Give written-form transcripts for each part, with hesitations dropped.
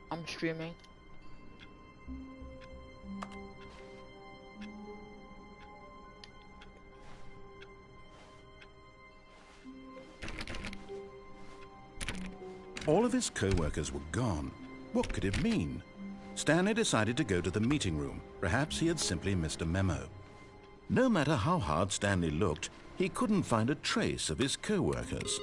I'm streaming. All of his co-workers were gone. What could it mean? Stanley decided to go to the meeting room. Perhaps he had simply missed a memo. No matter how hard Stanley looked, he couldn't find a trace of his co-workers.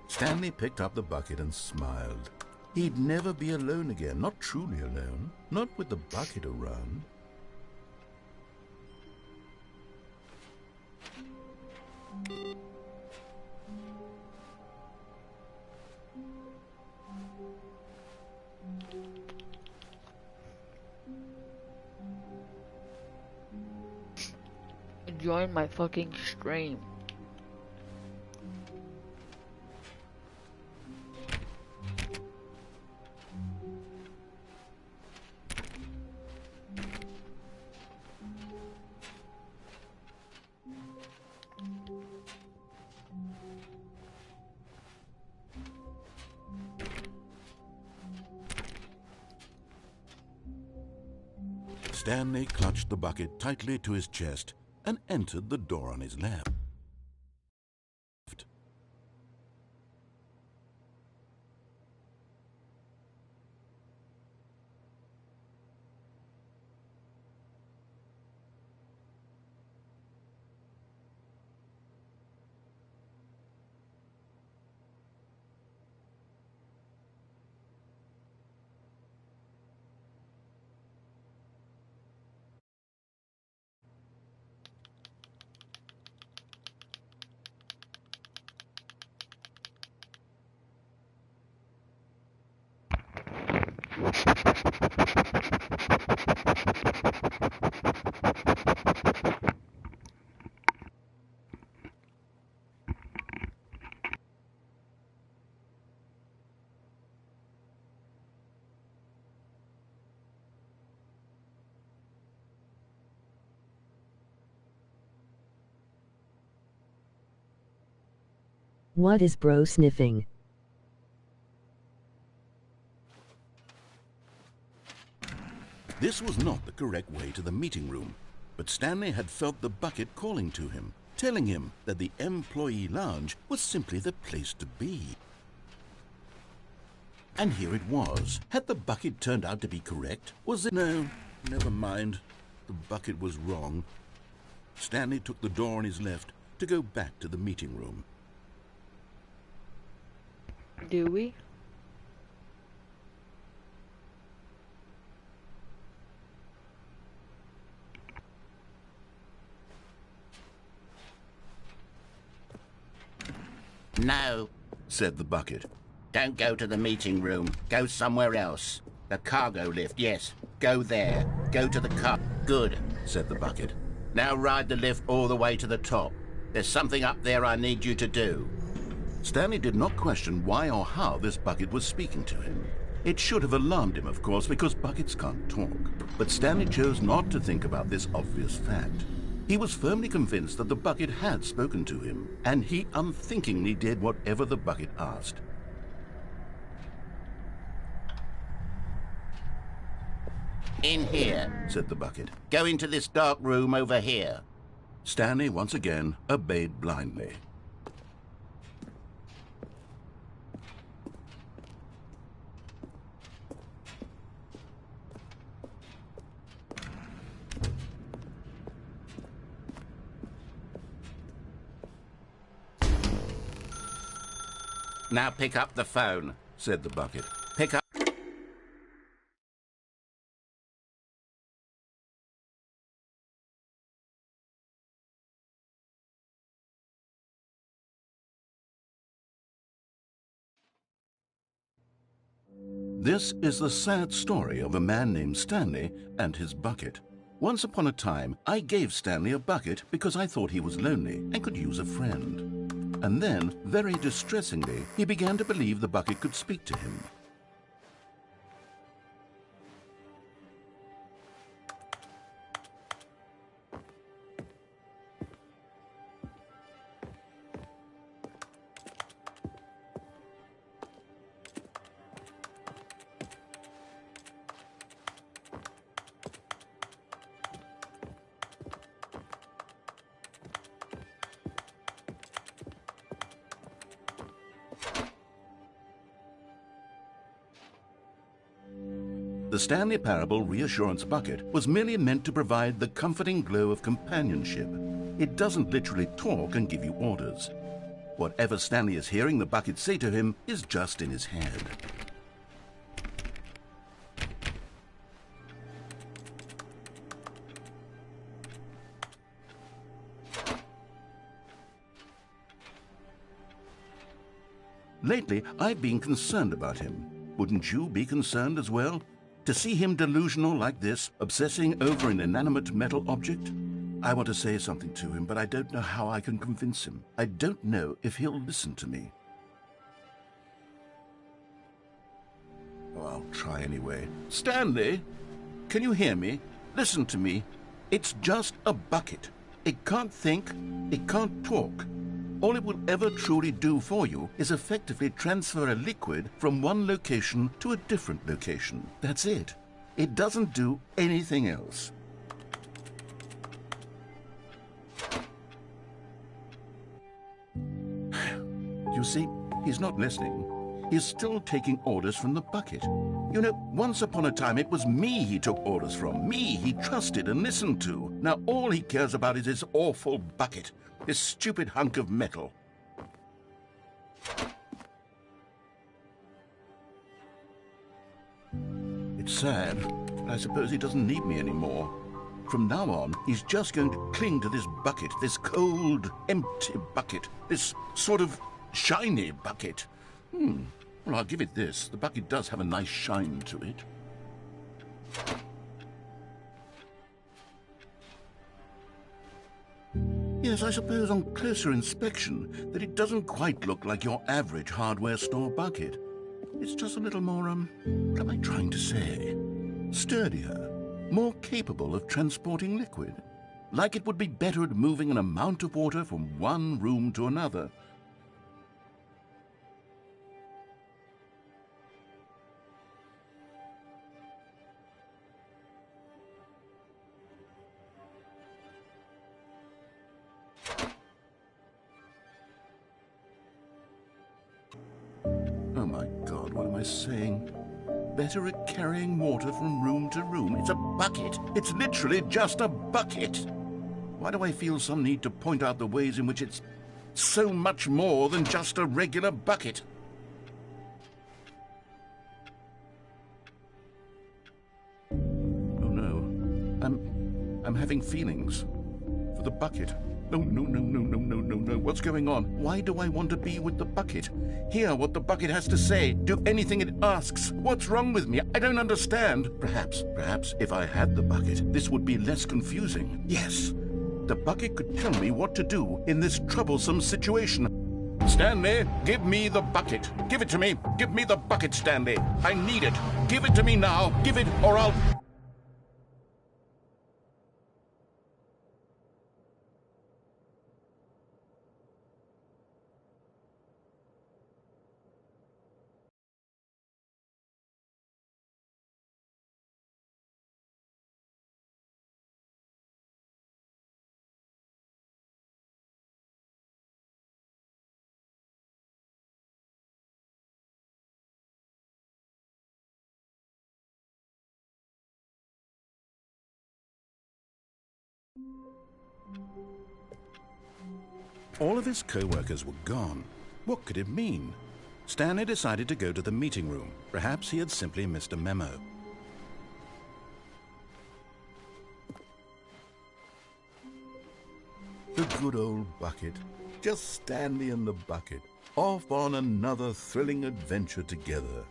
Stanley picked up the bucket and smiled. He'd never be alone again, not truly alone, not with the bucket around. Join my fucking stream. Stanley clutched the bucket tightly to his chest and entered the door on his left. What is bro sniffing? This was not the correct way to the meeting room, but Stanley had felt the bucket calling to him, telling him that the employee lounge was simply the place to be. And here it was. Had the bucket turned out to be correct? Was it? No, never mind. The bucket was wrong. Stanley took the door on his left to go back to the meeting room. Do we? No, said the bucket. don't go to the meeting room. Go somewhere else. The cargo lift, yes. Go there. Go to the car. Good, Said the bucket. now ride the lift all the way to the top. There's something up there I need you to do. Stanley did not question why or how this bucket was speaking to him. It should have alarmed him, of course, because buckets can't talk. But Stanley chose not to think about this obvious fact. He was firmly convinced that the bucket had spoken to him, and he unthinkingly did whatever the bucket asked. In here. Said the bucket. Go into this dark room over here. Stanley once again obeyed blindly. Now pick up the phone. Said the bucket. Pick up. This is the sad story of a man named Stanley and his bucket. Once upon a time, I gave Stanley a bucket because I thought he was lonely and could use a friend. And then, very distressingly, he began to believe the bucket could speak to him. The Stanley Parable Reassurance Bucket was merely meant to provide the comforting glow of companionship. It doesn't literally talk and give you orders. Whatever Stanley is hearing the bucket say to him is just in his head. Lately, I've been concerned about him. Wouldn't you be concerned as well? To see him delusional like this, obsessing over an inanimate metal object? I want to say something to him, but I don't know how I can convince him. I don't know if he'll listen to me. Oh, I'll try anyway. Stanley, can you hear me? Listen to me. It's just a bucket. It can't think, it can't talk. All it will ever truly do for you is effectively transfer a liquid from one location to a different location. That's it. It doesn't do anything else. You see, he's not listening. He's still taking orders from the bucket. You know, once upon a time it was me he took orders from, me he trusted and listened to. Now all he cares about is his awful bucket. This stupid hunk of metal. It's sad, but I suppose he doesn't need me anymore. From now on, he's just going to cling to this bucket, this cold, empty bucket, this sort of shiny bucket. Well, I'll give it this. The bucket does have a nice shine to it. Yes, I suppose on closer inspection that it doesn't quite look like your average hardware store bucket. It's just a little more, what am I trying to say? Sturdier, more capable of transporting liquid. Like it would be better at moving an amount of water from one room to another. Oh my God, what am I saying? Better at carrying water from room to room. It's a bucket. It's literally just a bucket. Why do I feel some need to point out the ways in which it's so much more than just a regular bucket? Oh no. I'm having feelings for the bucket. No. What's going on? Why do I want to be with the bucket? Hear what the bucket has to say. Do anything it asks. What's wrong with me? I don't understand. Perhaps if I had the bucket, this would be less confusing. Yes, the bucket could tell me what to do in this troublesome situation. Stanley, give me the bucket. Give it to me. Give me the bucket, Stanley. I need it. Give it to me now. Give it or I'll... All of his co-workers were gone. What could it mean? Stanley decided to go to the meeting room. Perhaps he had simply missed a memo. The good old bucket. Just Stanley and the bucket. Off on another thrilling adventure together.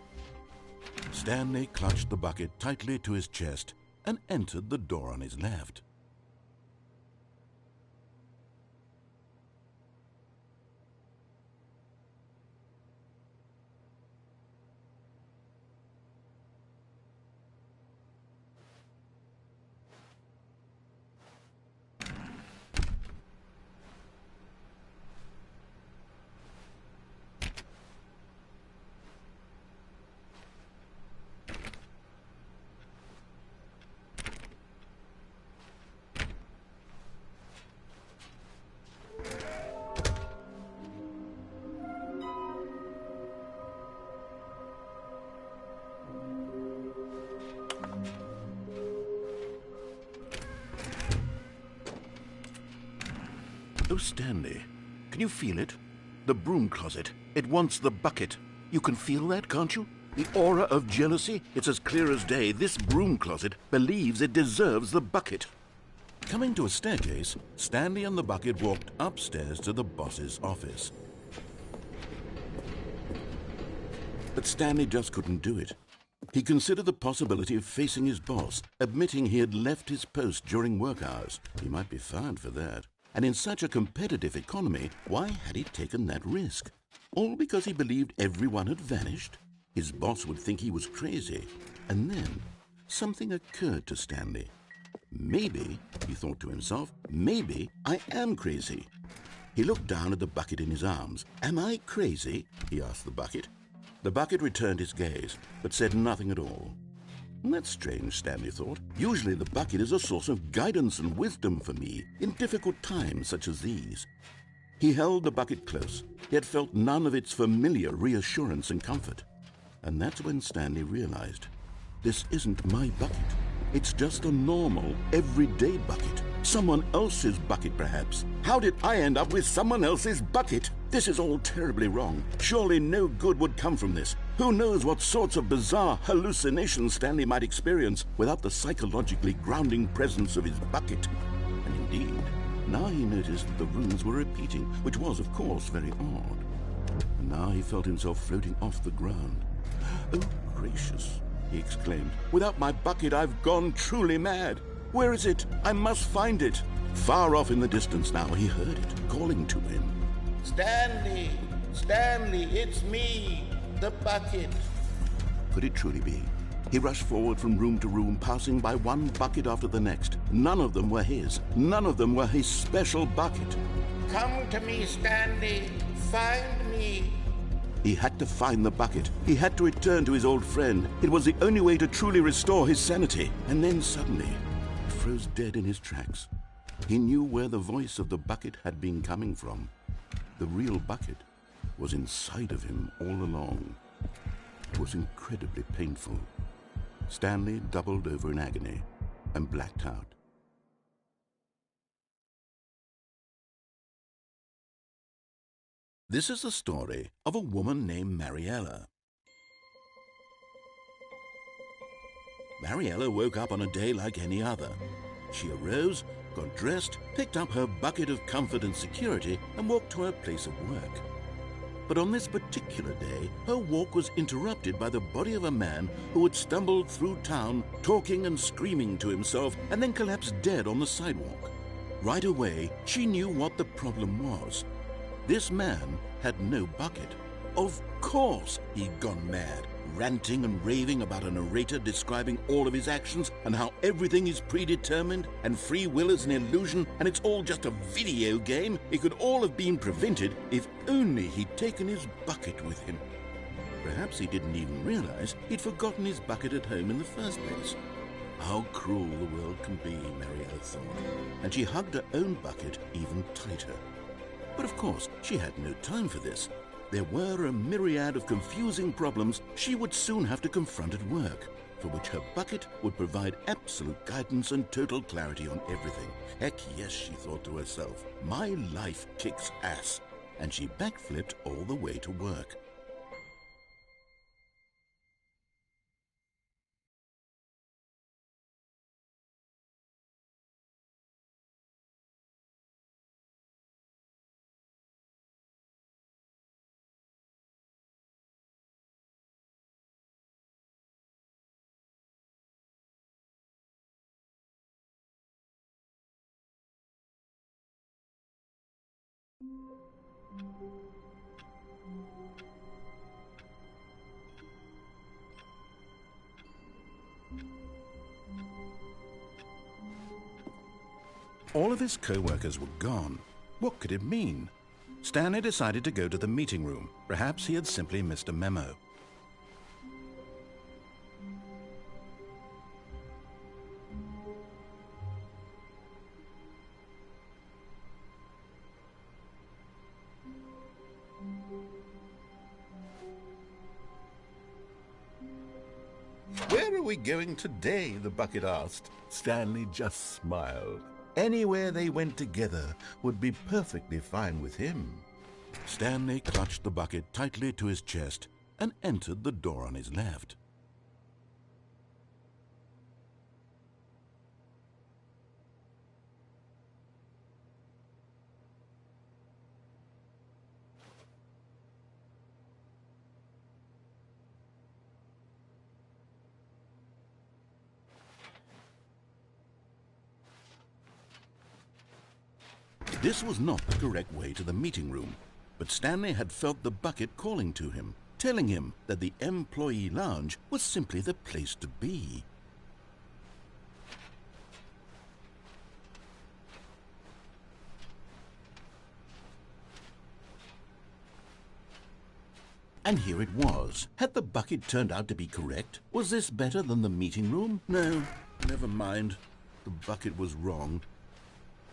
Stanley clutched the bucket tightly to his chest and entered the door on his left. Oh, Stanley, can you feel it? The broom closet. It wants the bucket. You can feel that, can't you? The aura of jealousy? It's as clear as day. This broom closet believes it deserves the bucket. Coming to a staircase, Stanley and the bucket walked upstairs to the boss's office. But Stanley just couldn't do it. He considered the possibility of facing his boss, admitting he had left his post during work hours. He might be fired for that. And in such a competitive economy, why had he taken that risk? All because he believed everyone had vanished? His boss would think he was crazy. And then something occurred to Stanley. Maybe, he thought to himself, maybe I am crazy. He looked down at the bucket in his arms. Am I crazy? He asked the bucket. The bucket returned his gaze, but said nothing at all. That's strange, Stanley thought. Usually the bucket is a source of guidance and wisdom for me in difficult times such as these. He held the bucket close, yet felt none of its familiar reassurance and comfort. And that's when Stanley realized, this isn't my bucket. It's just a normal, everyday bucket. Someone else's bucket, perhaps. How did I end up with someone else's bucket? This is all terribly wrong. Surely no good would come from this. Who knows what sorts of bizarre hallucinations Stanley might experience without the psychologically grounding presence of his bucket. And indeed, now he noticed that the runes were repeating, which was, of course, very odd. And now he felt himself floating off the ground. Oh, gracious, he exclaimed. Without my bucket, I've gone truly mad. Where is it? I must find it. Far off in the distance now, he heard it, calling to him. Stanley! Stanley, it's me, the bucket. Could it truly be? He rushed forward from room to room, passing by one bucket after the next. None of them were his. None of them were his special bucket. Come to me, Stanley. Find me. He had to find the bucket. He had to return to his old friend. It was the only way to truly restore his sanity. And then suddenly, he froze dead in his tracks. He knew where the voice of the bucket had been coming from. The real bucket was inside of him all along. It was incredibly painful. Stanley doubled over in agony and blacked out. This is the story of a woman named Mariella. Mariella woke up on a day like any other. She arose, got dressed, picked up her bucket of comfort and security, and walked to her place of work. But on this particular day, her walk was interrupted by the body of a man who had stumbled through town, talking and screaming to himself, and then collapsed dead on the sidewalk. Right away, she knew what the problem was. This man had no bucket. Of course he'd gone mad, ranting and raving about a narrator describing all of his actions and how everything is predetermined and free will is an illusion and it's all just a video game. It could all have been prevented if only he'd taken his bucket with him. Perhaps he didn't even realize he'd forgotten his bucket at home in the first place. How cruel the world can be, Mariella thought, and she hugged her own bucket even tighter. But of course, she had no time for this. There were a myriad of confusing problems she would soon have to confront at work, for which her bucket would provide absolute guidance and total clarity on everything. Heck yes, she thought to herself, my life kicks ass. And she backflipped all the way to work. All of his co-workers were gone. What could it mean? Stanley decided to go to the meeting room. Perhaps he had simply missed a memo. Where are we going today? The bucket asked. Stanley just smiled. Anywhere they went together would be perfectly fine with him. Stanley clutched the bucket tightly to his chest and entered the door on his left. This was not the correct way to the meeting room, but Stanley had felt the bucket calling to him, telling him that the employee lounge was simply the place to be. And here it was. Had the bucket turned out to be correct? Was this better than the meeting room? No, never mind. The bucket was wrong.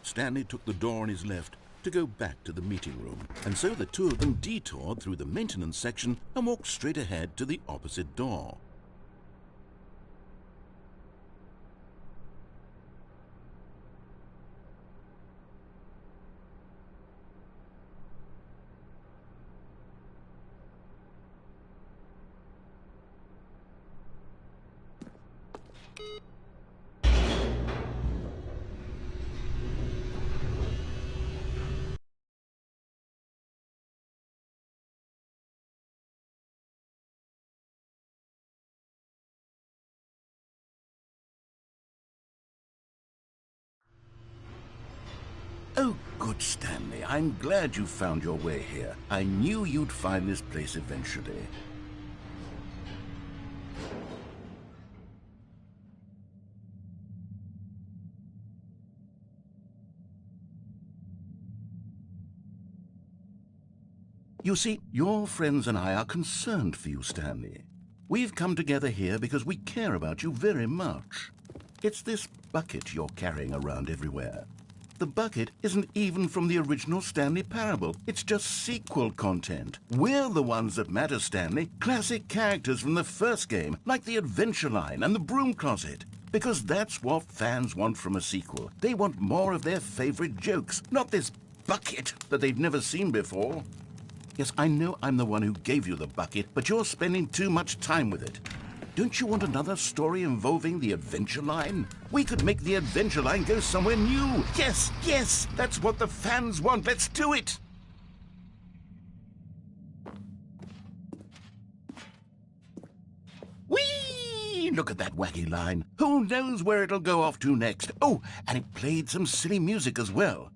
Stanley took the door on his left to go back to the meeting room, and so the two of them detoured through the maintenance section and walked straight ahead to the opposite door. Oh, good, Stanley. I'm glad you found your way here. I knew you'd find this place eventually. You see, your friends and I are concerned for you, Stanley. We've come together here because we care about you very much. It's this bucket you're carrying around everywhere. The bucket isn't even from the original Stanley Parable. It's just sequel content. We're the ones that matter, Stanley. Classic characters from the first game, like the Adventure Line and the Broom Closet. Because that's what fans want from a sequel. They want more of their favorite jokes, not this bucket that they've never seen before. Yes, I know I'm the one who gave you the bucket, but you're spending too much time with it. Don't you want another story involving the Adventure Line? We could make the Adventure Line go somewhere new. Yes, yes, that's what the fans want. Let's do it. Whee! Look at that wacky line. Who knows where it'll go off to next? Oh, and it played some silly music as well.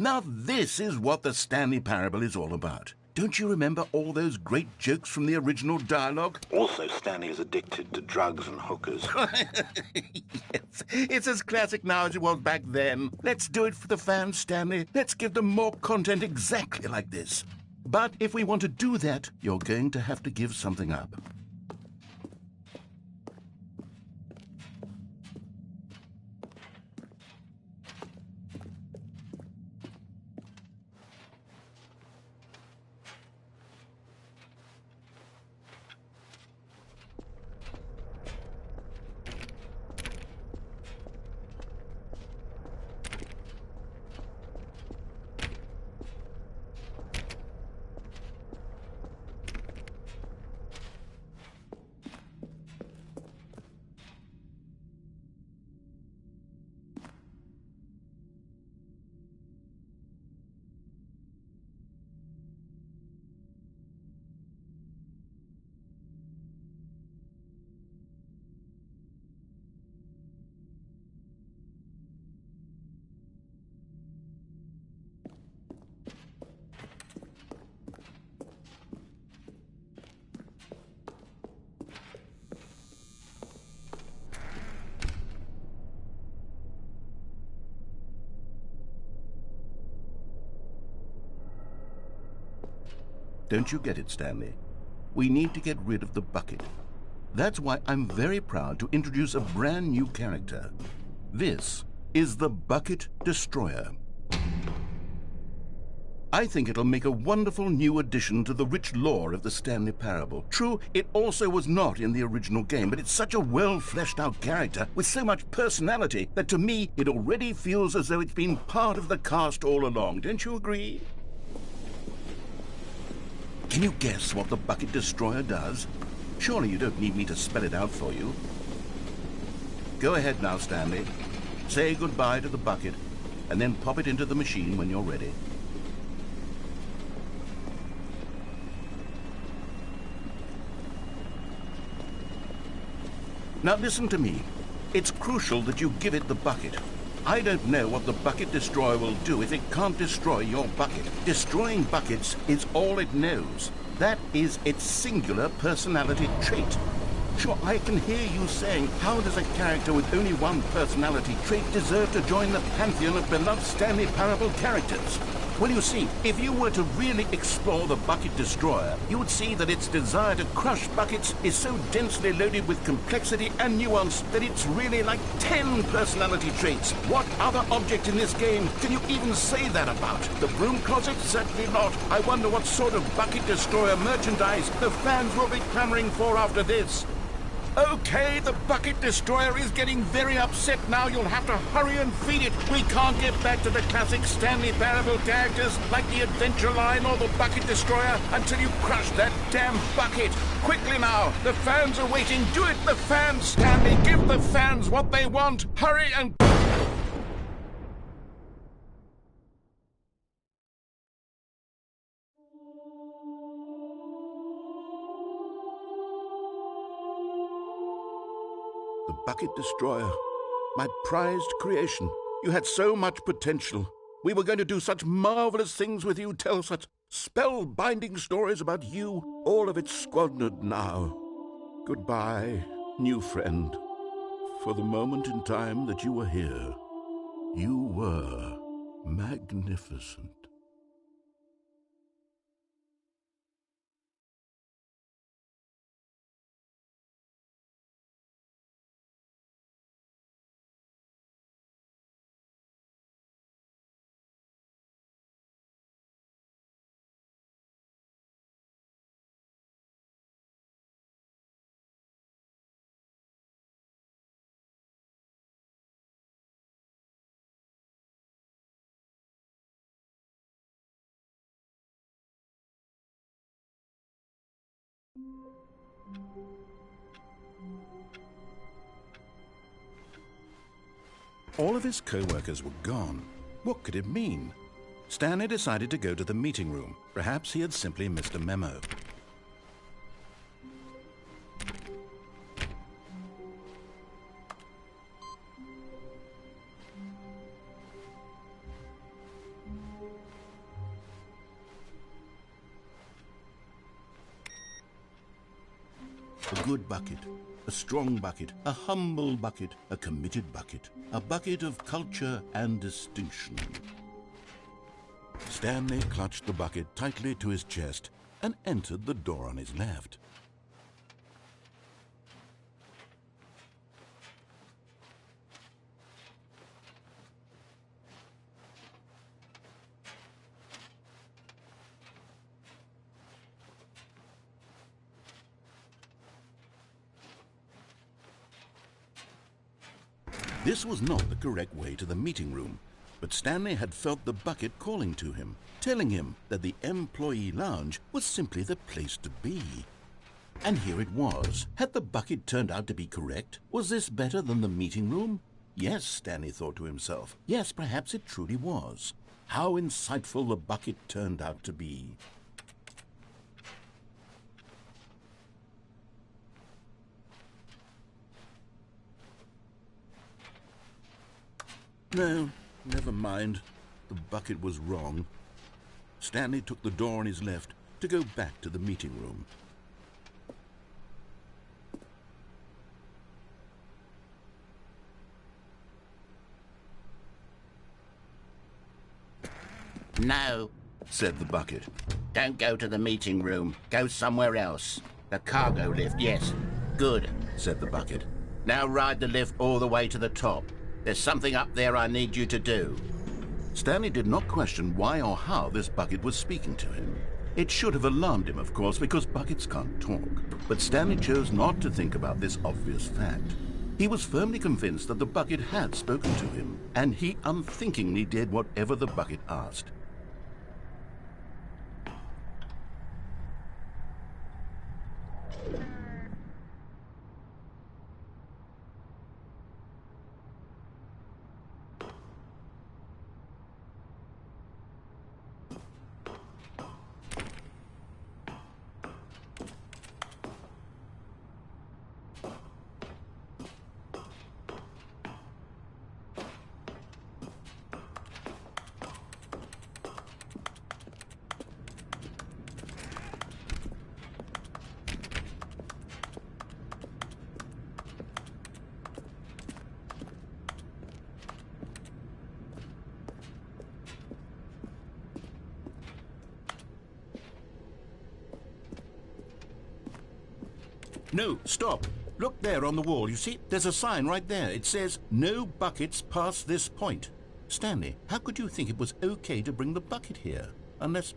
Now this is what the Stanley Parable is all about. Don't you remember all those great jokes from the original dialogue? Also, Stanley is addicted to drugs and hookers. Yes, it's as classic now as it was back then. Let's do it for the fans, Stanley. Let's give them more content exactly like this. But if we want to do that, you're going to have to give something up. Don't you get it, Stanley? We need to get rid of the bucket. That's why I'm very proud to introduce a brand new character. This is the Bucket Destroyer. I think it'll make a wonderful new addition to the rich lore of the Stanley Parable. True, it also was not in the original game, but it's such a well-fleshed-out character with so much personality that to me it already feels as though it's been part of the cast all along. Don't you agree? Can you guess what the Bucket Destroyer does? Surely you don't need me to spell it out for you. Go ahead now, Stanley. Say goodbye to the bucket, and then pop it into the machine when you're ready. Now listen to me. It's crucial that you give it the bucket. I don't know what the Bucket Destroyer will do if it can't destroy your bucket. Destroying buckets is all it knows. That is its singular personality trait. Sure, I can hear you saying, how does a character with only one personality trait deserve to join the pantheon of beloved Stanley Parable characters? Well, you see, if you were to really explore the Bucket Destroyer, you would see that its desire to crush buckets is so densely loaded with complexity and nuance that it's really like 10 personality traits. What other object in this game can you even say that about? The broom closet? Certainly not. I wonder what sort of Bucket Destroyer merchandise the fans will be clamoring for after this. Okay, the Bucket Destroyer is getting very upset now. You'll have to hurry and feed it. We can't get back to the classic Stanley Parable characters like the Adventure Line or the Bucket Destroyer until you crush that damn bucket. Quickly now, the fans are waiting. Do it, the fans! Stanley, give the fans what they want. Hurry and... The Bucket Destroyer, my prized creation. You had so much potential. We were going to do such marvelous things with you, tell such spell-binding stories about you. All of it squandered now. Goodbye, new friend. For the moment in time that you were here, you were magnificent. All of his co-workers were gone. What could it mean? Stanley decided to go to the meeting room. Perhaps he had simply missed a memo. A good bucket. A strong bucket, a humble bucket, a committed bucket, a bucket of culture and distinction. Stanley clutched the bucket tightly to his chest and entered the door on his left. This was not the correct way to the meeting room, but Stanley had felt the bucket calling to him, telling him that the employee lounge was simply the place to be. And here it was. Had the bucket turned out to be correct? Was this better than the meeting room? Yes, Stanley thought to himself. Yes, perhaps it truly was. How insightful the bucket turned out to be. No, never mind. The bucket was wrong. Stanley took the door on his left to go back to the meeting room. No, said the bucket. don't go to the meeting room. Go somewhere else. The cargo lift, yes. Good, Said the bucket. now ride the lift all the way to the top. There's something up there I need you to do. Stanley did not question why or how this bucket was speaking to him. It should have alarmed him, of course, because buckets can't talk. But Stanley chose not to think about this obvious fact. He was firmly convinced that the bucket had spoken to him, and he unthinkingly did whatever the bucket asked. No, stop. Look there on the wall, you see? There's a sign right there. It says, "No buckets past this point." Stanley, how could you think it was okay to bring the bucket here? Unless,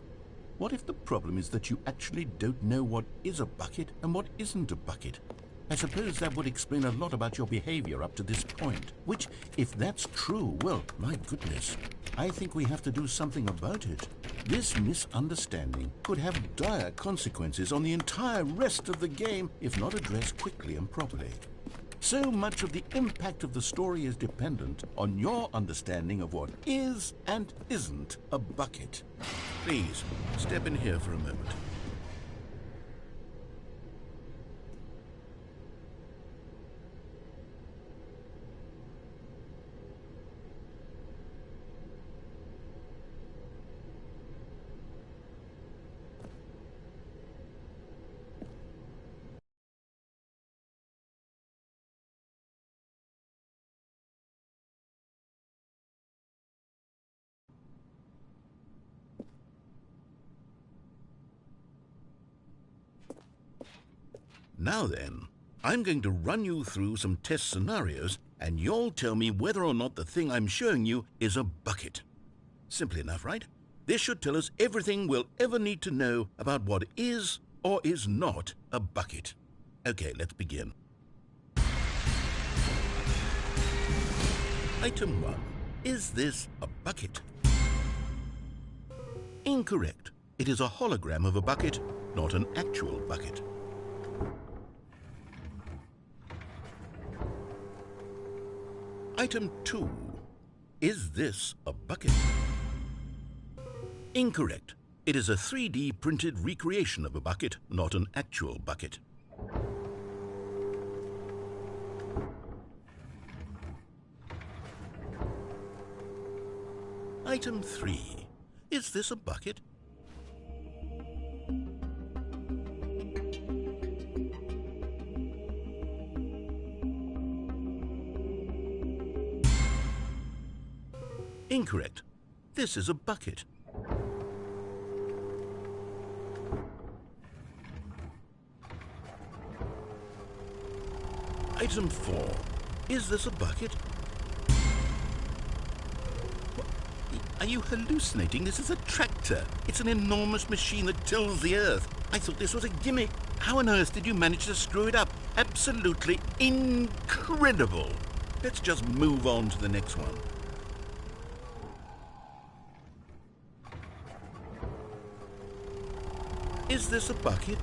what if the problem is that you actually don't know what is a bucket and what isn't a bucket? I suppose that would explain a lot about your behavior up to this point. Which, if that's true, well, my goodness, I think we have to do something about it. This misunderstanding could have dire consequences on the entire rest of the game if not addressed quickly and properly. So much of the impact of the story is dependent on your understanding of what is and isn't a bucket. Please, step in here for a moment. Now then, I'm going to run you through some test scenarios, and you'll tell me whether or not the thing I'm showing you is a bucket. Simple enough, right? This should tell us everything we'll ever need to know about what is or is not a bucket. Okay, let's begin. Item 1. Is this a bucket? Incorrect. It is a hologram of a bucket, not an actual bucket. Item 2. Is this a bucket? Incorrect. It is a 3D printed recreation of a bucket, not an actual bucket. Item 3. Is this a bucket? Incorrect. This is a bucket. Item 4. Is this a bucket? What? Are you hallucinating? This is a tractor. It's an enormous machine that tills the earth. I thought this was a gimmick. How on earth did you manage to screw it up? Absolutely incredible. Let's just move on to the next one. Is this a bucket?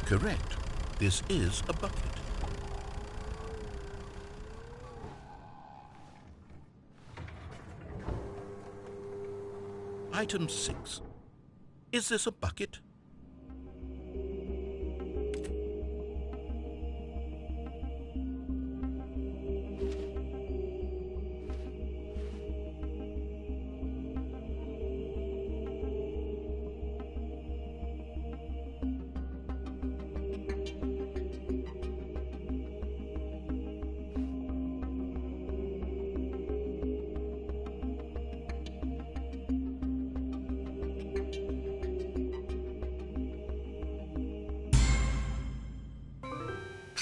Correct. This is a bucket. Item 6. Is this a bucket?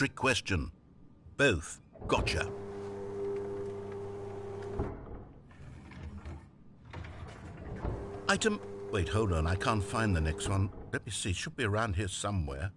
trick question. Both. Gotcha. Item... Wait, hold on. I can't find the next one. Let me see. It should be around here somewhere.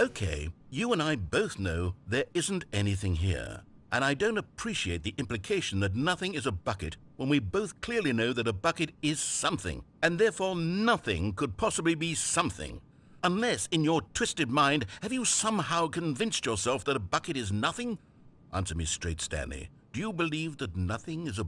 Okay, you and I both know there isn't anything here. And I don't appreciate the implication that nothing is a bucket when we both clearly know that a bucket is something, and therefore nothing could possibly be something. Unless, in your twisted mind, have you somehow convinced yourself that a bucket is nothing? Answer me straight, Stanley. Do you believe that nothing is a